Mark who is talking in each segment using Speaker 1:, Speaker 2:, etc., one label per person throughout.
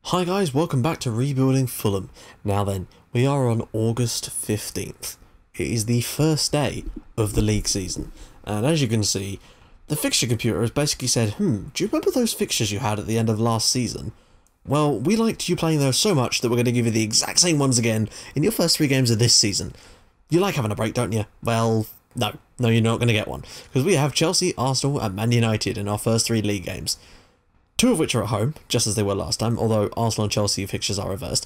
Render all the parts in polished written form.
Speaker 1: Hi guys, welcome back to Rebuilding Fulham. Now then, we are on August 15th. It is the first day of the league season, and as you can see, the fixture computer has basically said, do you remember those fixtures you had at the end of last season? Well, we liked you playing those so much that we're going to give you the exact same ones again in your first 3 games of this season. You like having a break, don't you? Well, no, you're not going to get one, because we have Chelsea, Arsenal and Man United in our first 3 league games. 2 of which are at home, just as they were last time, although Arsenal and Chelsea fixtures are reversed.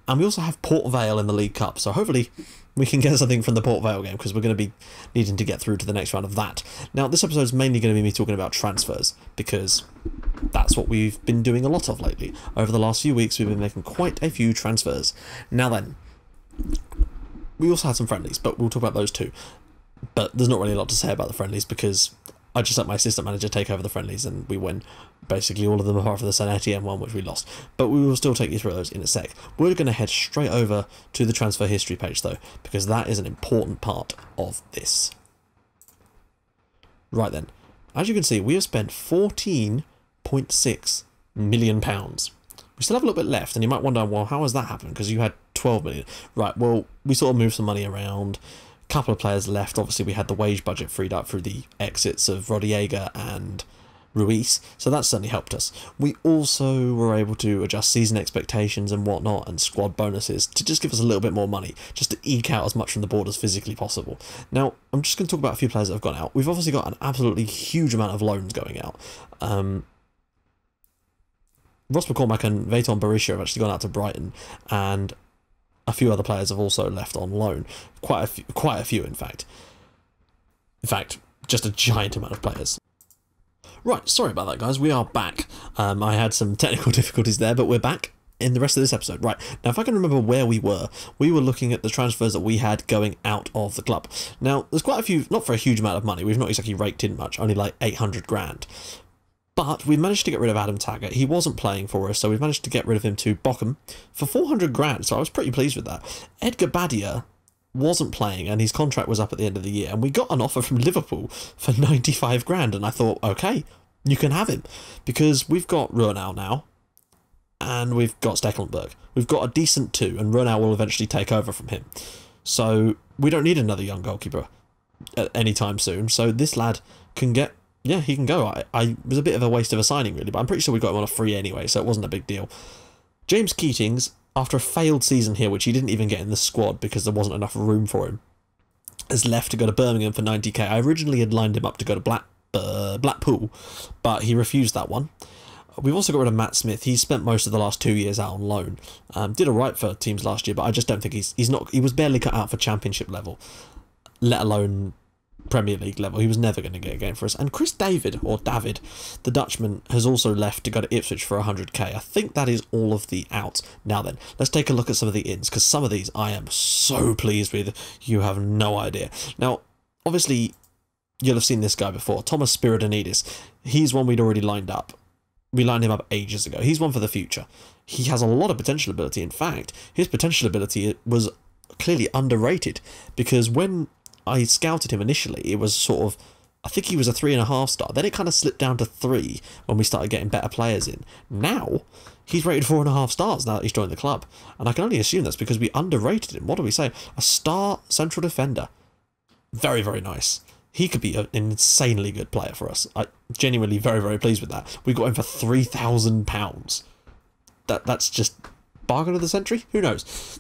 Speaker 1: And we also have Port Vale in the League Cup, so hopefully we can get something from the Port Vale game, because we're going to be needing to get through to the next round of that. Now, this episode is mainly going to be me talking about transfers, because that's what we've been doing a lot of lately. Over the last few weeks, we've been making quite a few transfers. Now then, we also had some friendlies, but we'll talk about those too. But there's not really a lot to say about the friendlies, because I just let my assistant manager take over the friendlies and we win basically all of them apart from the San Etienne one, which we lost. But we will still take you through those in a sec. We're going to head straight over to the transfer history page though, because that is an important part of this. Right then, as you can see, we have spent £14.6 million. We still have a little bit left, and you might wonder, well, how has that happened? Because you had 12 million. Right, well, we sort of moved some money around. Couple of players left. Obviously we had the wage budget freed up through the exits of Rodallega and Ruiz, so that certainly helped us. We also were able to adjust season expectations and whatnot, and squad bonuses to just give us a little bit more money, just to eke out as much from the board as physically possible. Now, I'm just going to talk about a few players that have gone out. We've obviously got an absolutely huge amount of loans going out. Ross McCormack and Veyton Berisha have actually gone out to Brighton, and a few other players have also left on loan. Quite a few, in fact. In fact, just a giant amount of players. Right, sorry about that, guys. We are back. I had some technical difficulties there, but we're back in the rest of this episode. Right, now if I can remember where we were looking at the transfers that we had going out of the club. Now, there's quite a few, not for a huge amount of money. We've not exactly raked in much, only like 800 grand. But we managed to get rid of Adam Taggart. He wasn't playing for us, so we've managed to get rid of him to Bochum for 400 grand, so I was pretty pleased with that. Edgar Badia wasn't playing, and his contract was up at the end of the year, and we got an offer from Liverpool for 95 grand, and I thought, okay, you can have him, because we've got Ronau now, and we've got Stekelenburg. We've got a decent 2, and Ronau will eventually take over from him. So we don't need another young goalkeeper anytime soon, so this lad can get... Yeah, he can go. I was a bit of a waste of a signing, really, but I'm pretty sure we got him on a free anyway, so it wasn't a big deal. James Keatings, after a failed season here, which he didn't even get in the squad because there wasn't enough room for him, has left to go to Birmingham for 90k. I originally had lined him up to go to Blackpool, but he refused that one. We've also got rid of Matt Smith. He spent most of the last 2 years out on loan. Did alright for teams last year, but I just don't think he was barely cut out for Championship level, let alone Premier League level. He was never going to get a game for us. And Chris David, the Dutchman, has also left to go to Ipswich for 100k. I think that is all of the outs. Now then, let's take a look at some of the ins, because some of these I am so pleased with, you have no idea. Now, obviously, you'll have seen this guy before, Thomas Spyridonidis. He's one we'd already lined up. We lined him up ages ago. He's one for the future. He has a lot of potential ability. In fact, his potential ability was clearly underrated, because when I scouted him initially, it was sort of, I think he was a 3.5 star. Then it kind of slipped down to 3 when we started getting better players in. Now, he's rated 4.5 stars now that he's joined the club. And I can only assume that's because we underrated him. What do we say? A star central defender. Very, very nice. He could be an insanely good player for us. I'm genuinely very, very pleased with that. We got him for £3,000. That's just bargain of the century? Who knows?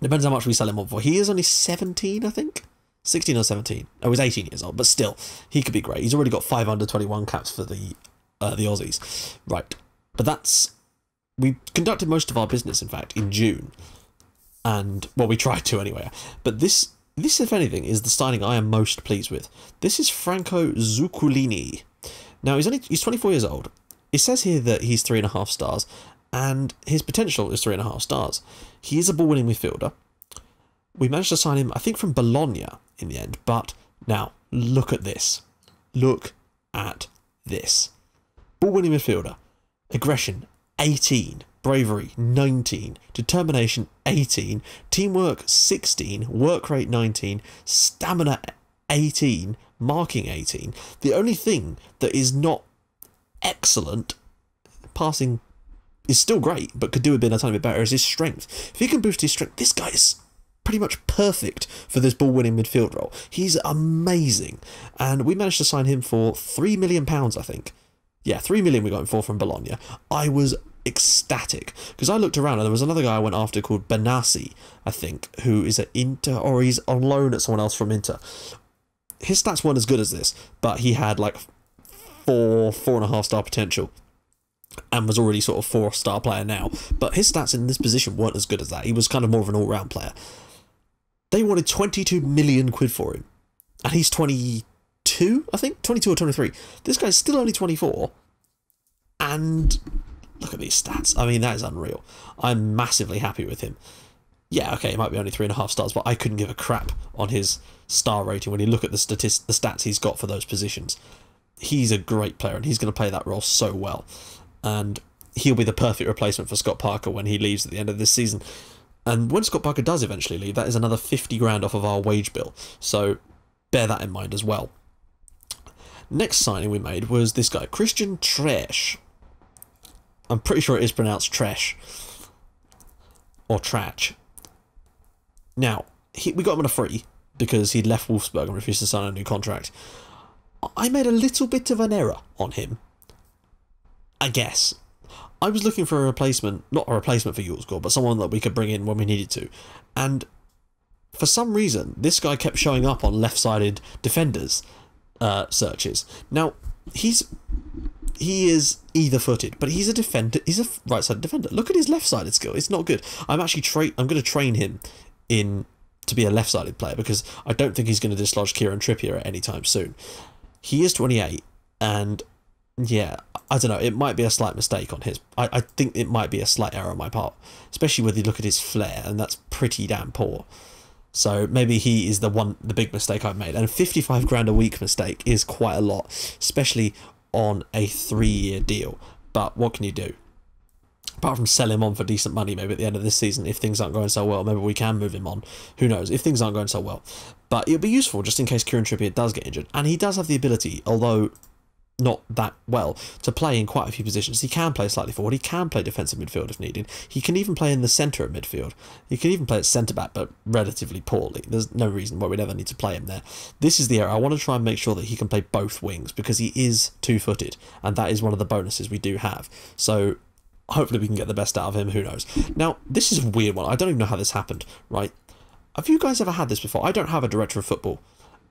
Speaker 1: Depends how much we sell him on for. He is only 17, I think. 16 or 17. Oh, he's 18 years old, but still, he could be great. He's already got 5 under 21 caps for the Aussies. Right, but we conducted most of our business, in fact, in June. And, well, we tried to anyway. But this, if anything, is the signing I am most pleased with. This is Franco Zuccolini. Now, he's 24 years old. It says here that he's 3.5 stars, and his potential is 3.5 stars. He is a ball-winning midfielder. We managed to sign him, I think, from Bologna in the end. But now, look at this. Look at this. Ball-winning midfielder. Aggression, 18. Bravery, 19. Determination, 18. Teamwork, 16. Work rate, 19. Stamina, 18. Marking, 18. The only thing that is not excellent, passing is still great, but could do a bit a tiny bit better, is his strength. If he can boost his strength, this guy is pretty much perfect for this ball-winning midfield role. He's amazing. And we managed to sign him for £3 million, I think. Yeah, £3 million we got him for from Bologna. I was ecstatic, because I looked around and there was another guy I went after called Benassi, I think, who is at Inter, or he's on loan at someone else from Inter. His stats weren't as good as this, but he had like 4.5 star potential, and was already sort of 4-star player now. But his stats in this position weren't as good as that. He was kind of more of an all-round player. They wanted 22 million quid for him, and he's 22, I think, 22 or 23. This guy's still only 24, and look at these stats. I mean, that is unreal. I'm massively happy with him. Yeah, okay, it might be only 3.5 stars, but I couldn't give a crap on his star rating when you look at the stats he's got for those positions. He's a great player, and he's going to play that role so well. And he'll be the perfect replacement for Scott Parker when he leaves at the end of this season. And when Scott Parker does eventually leave, that is another 50 grand off of our wage bill. So bear that in mind as well. Next signing we made was this guy, Christian Tresch. I'm pretty sure it is pronounced Tresch. Or Trach. Now, we got him on a free because he'd left Wolfsburg and refused to sign a new contract. I made a little bit of an error on him, I guess. I was looking for a replacement, not a replacement for Yulsgaard, but someone that we could bring in when we needed to. And for some reason, this guy kept showing up on left-sided defenders searches. Now, he is either-footed, but he's a defender. He's a right-sided defender. Look at his left-sided skill. It's not good. I'm going to train him to be a left-sided player, because I don't think he's going to dislodge Kieran Trippier at any time soon. He is 28, and yeah, I don't know, it might be a slight mistake on his... I think it might be a slight error on my part, especially when you look at his flair, and that's pretty damn poor. So maybe he is the big mistake I've made. And 55 grand a week mistake is quite a lot, especially on a 3-year deal. But what can you do? Apart from sell him on for decent money maybe at the end of this season, if things aren't going so well, maybe we can move him on. Who knows, if things aren't going so well. But it'll be useful just in case Kieran Trippier does get injured. And he does have the ability, although not that well, to play in quite a few positions. He can play slightly forward, he can play defensive midfield if needed. He can even play in the centre of midfield. He can even play at centre-back, but relatively poorly. There's no reason why we'd ever need to play him there. This is the area. I want to try and make sure that he can play both wings, because he is two-footed, and that is one of the bonuses we do have. So hopefully we can get the best out of him, who knows. Now, this is a weird one. I don't even know how this happened, right? Have you guys ever had this before? I don't have a director of football,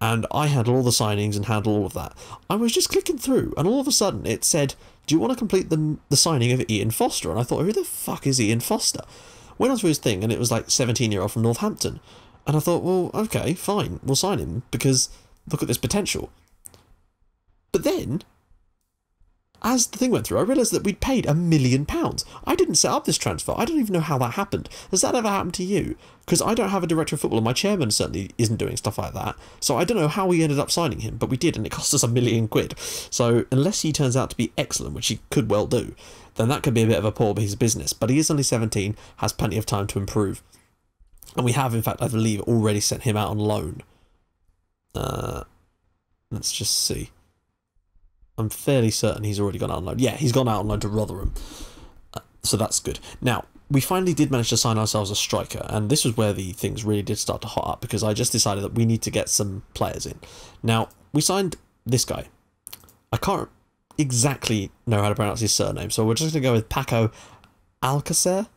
Speaker 1: and I handle all the signings and handle all of that. I was just clicking through, and all of a sudden it said, do you want to complete the signing of Ian Foster? And I thought, who the fuck is Ian Foster? Went on through his thing, and it was like 17-year-old from Northampton. And I thought, well, okay, fine, we'll sign him, because look at this potential. But then, as the thing went through, I realised that we'd paid £1 million. I didn't set up this transfer. I don't even know how that happened. Has that ever happened to you? Because I don't have a director of football, and my chairman certainly isn't doing stuff like that. So I don't know how we ended up signing him, but we did, and it cost us £1 million. So unless he turns out to be excellent, which he could well do, then that could be a bit of a poor piece of business. But he is only 17, has plenty of time to improve. And we have, in fact, I believe, already sent him out on loan. Let's just see. I'm fairly certain he's already gone out on loan. Yeah, he's gone out on loan to Rotherham. So that's good. Now, we finally did manage to sign ourselves a striker, and this was where the things really did start to hot up, because I just decided that we need to get some players in. Now, we signed this guy. I can't exactly know how to pronounce his surname, so we're just going to go with Paco Alcacer?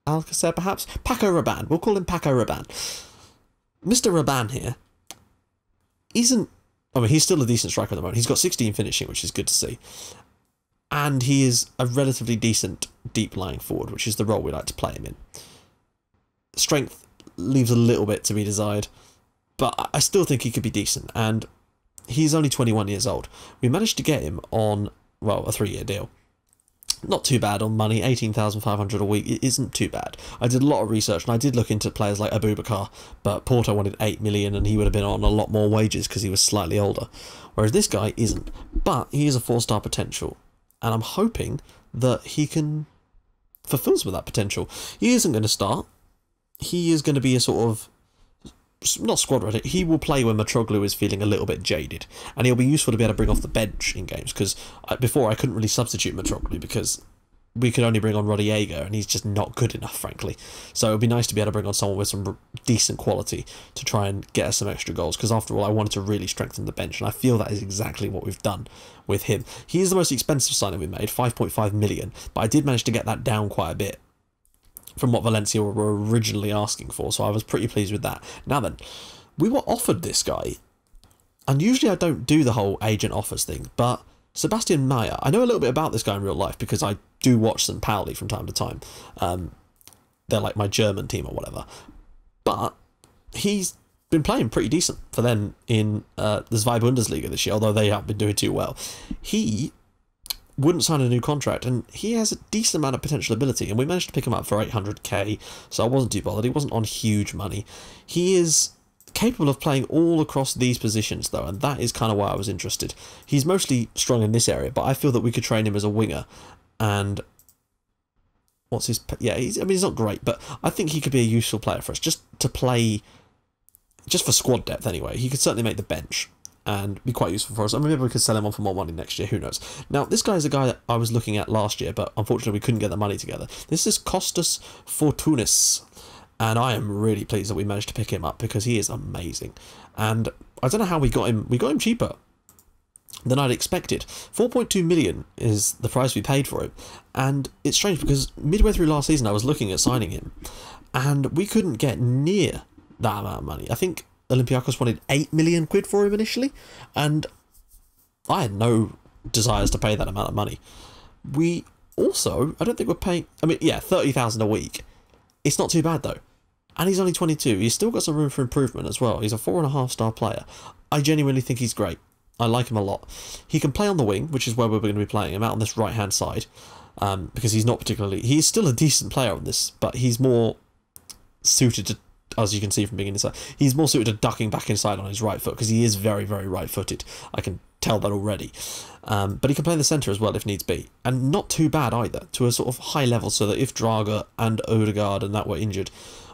Speaker 1: Alcacer, perhaps? Paco Rabanne. We'll call him Paco Rabanne. Mr. Rabanne here isn't... I mean, he's still a decent striker at the moment. He's got 16 finishing, which is good to see. And he is a relatively decent deep-lying forward, which is the role we like to play him in. Strength leaves a little bit to be desired, but I still think he could be decent. And he's only 21 years old. We managed to get him on, well, a 3-year deal. Not too bad on money, 18,500 a week. It isn't too bad. I did a lot of research, and I did look into players like Abubakar, but Porto wanted 8 million, and he would have been on a lot more wages because he was slightly older. Whereas this guy isn't. But he is a 4-star potential, and I'm hoping that he can fulfill some of that potential. He isn't going to start. He is going to be a sort of, not squad ready. He will play when Mitroglou is feeling a little bit jaded, and he'll be useful to be able to bring off the bench in games, because before I couldn't really substitute Mitroglou because we could only bring on Rodallega, and he's just not good enough, frankly. So it would be nice to be able to bring on someone with some decent quality to try and get us some extra goals, because after all, I wanted to really strengthen the bench, and I feel that is exactly what we've done with him. He is the most expensive signing we made, 5.5 million, but I did manage to get that down quite a bit from what Valencia were originally asking for, so I was pretty pleased with that. Now then, we were offered this guy, and usually I don't do the whole agent offers thing, but Sebastian Maier, I know a little bit about this guy in real life because I do watch St. Pauli from time to time. They're like my German team or whatever. But he's been playing pretty decent for them in the Zwei Bundesliga this year, although they haven't been doing too well. He wouldn't sign a new contract, and he has a decent amount of potential ability, and we managed to pick him up for 800k, so I wasn't too bothered. He wasn't on huge money. He is capable of playing all across these positions, though, and that is kind of why I was interested. He's mostly strong in this area, but I feel that we could train him as a winger, and what's his... yeah, he's not great, but I think he could be a useful player for us, just to play, just for squad depth anyway. He could certainly make the bench and be quite useful for us. I mean, maybe we could sell him on for more money next year, who knows. Now, this guy is a guy that I was looking at last year, but unfortunately we couldn't get the money together. This is Kostas Fortonis, and I am really pleased that we managed to pick him up because he is amazing. And I don't know how we got him. We got him cheaper than I'd expected. 4.2 million is the price we paid for him. And it's strange because midway through last season I was looking at signing him, and we couldn't get near that amount of money. I think Olympiacos wanted 8 million quid for him initially, and I had no desires to pay that amount of money. We also, I don't think we're paying... I mean, yeah, 30,000 a week. It's not too bad, though. And he's only 22. He's still got some room for improvement as well. He's a 4.5-star player. I genuinely think he's great. I like him a lot. He can play on the wing, which is where we're going to be playing him, out on this right-hand side, because he's not particularly... He's still a decent player on this, but he's more suited to, as you can see from being inside, he's more suited to ducking back inside on his right foot, because he is very, very right-footed. I can tell that already. But he can play in the centre as well if needs be, and not too bad either, to a sort of high level, so that if Draga and Odegaard and that were injured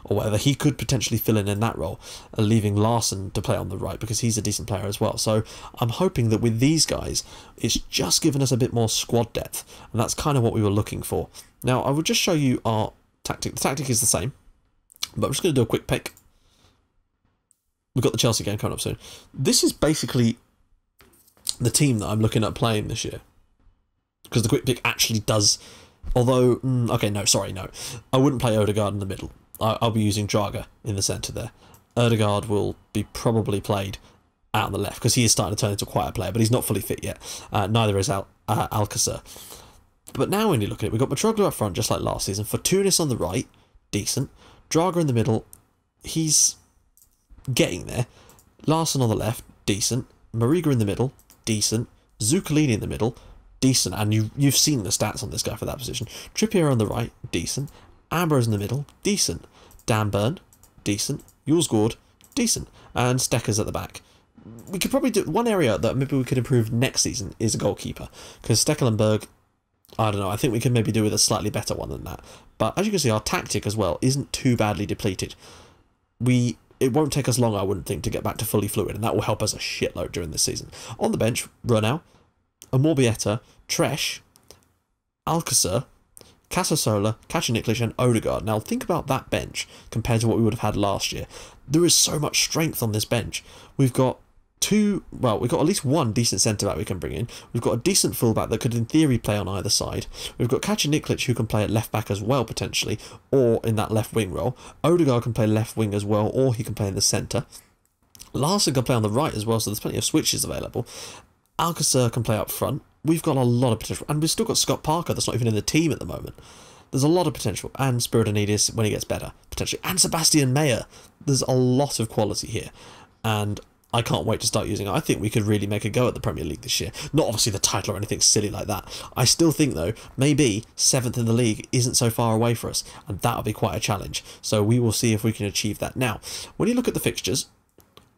Speaker 1: or whatever, he could potentially fill in that role, leaving Larson to play on the right, because he's a decent player as well. So I'm hoping that with these guys, it's just given us a bit more squad depth, and that's kind of what we were looking for. Now, I will just show you our tactic. The tactic is the same, but I'm just going to do a quick pick. We've got the Chelsea game coming up soon. This is basically the team that I'm looking at playing this year, because the quick pick actually does, although, okay, no, sorry, no. I wouldn't play Odegaard in the middle. I'll be using Draga in the centre there. Odegaard will be probably played out on the left, because he is starting to turn into quite a player, but he's not fully fit yet. Neither is Alcacer. But now when you look at it, we've got Mitroglou up front, just like last season. Fortounis on the right, decent. Draga in the middle, he's getting there. Larson on the left, decent. Mariga in the middle, decent. Zuccolini in the middle, decent. And you've seen the stats on this guy for that position. Trippier on the right, decent. Ambrose in the middle, decent. Dan Burn, decent. Julesgaard, decent. And Steckers at the back. We could probably do one area that maybe we could improve next season is a goalkeeper, because Stekelenburg, I don't know, I think we can maybe do with a slightly better one than that. But as you can see, our tactic as well isn't too badly depleted. It won't take us long, I wouldn't think, to get back to fully fluid, and that will help us a shitload during this season. On the bench, Ronau, Amorbieta, Tresh, Alcacer, Casasola, Kacaniklic and Odegaard. Now think about that bench compared to what we would have had last year. There is so much strength on this bench. We've got we've got at least one decent centre-back we can bring in. We've got a decent full-back that could in theory play on either side. We've got Kacaniklic who can play at left-back as well potentially, or in that left-wing role. Odegaard can play left-wing as well, or he can play in the centre. Larson can play on the right as well, so there's plenty of switches available. Alcacer can play up front. We've got a lot of potential, and we've still got Scott Parker that's not even in the team at the moment. There's a lot of potential, and Spyridonidis when he gets better, potentially, and Sebastian Maier. There's a lot of quality here, and I can't wait to start using it. I think we could really make a go at the Premier League this year. Not obviously the title or anything silly like that. I still think, though, maybe 7th in the league isn't so far away for us, and that'll be quite a challenge. So we will see if we can achieve that. Now, when you look at the fixtures,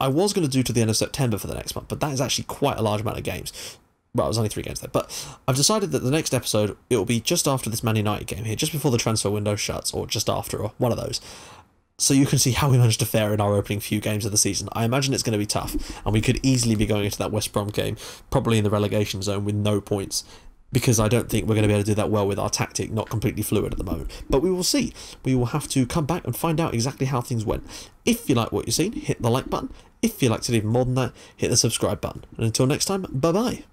Speaker 1: I was going to do to the end of September for the next month, but that is actually quite a large amount of games. Well, it was only 3 games there, but I've decided that the next episode, it will be just after this Man United game here, just before the transfer window shuts, or just after, or one of those. So you can see how we managed to fare in our opening few games of the season. I imagine it's going to be tough, and we could easily be going into that West Brom game, probably in the relegation zone with no points. because I don't think we're going to be able to do that well with our tactic not completely fluid at the moment. But we will see. We will have to come back and find out exactly how things went. If you like what you've seen, hit the like button. If you'd like to do even more than that, hit the subscribe button. And until next time, bye-bye.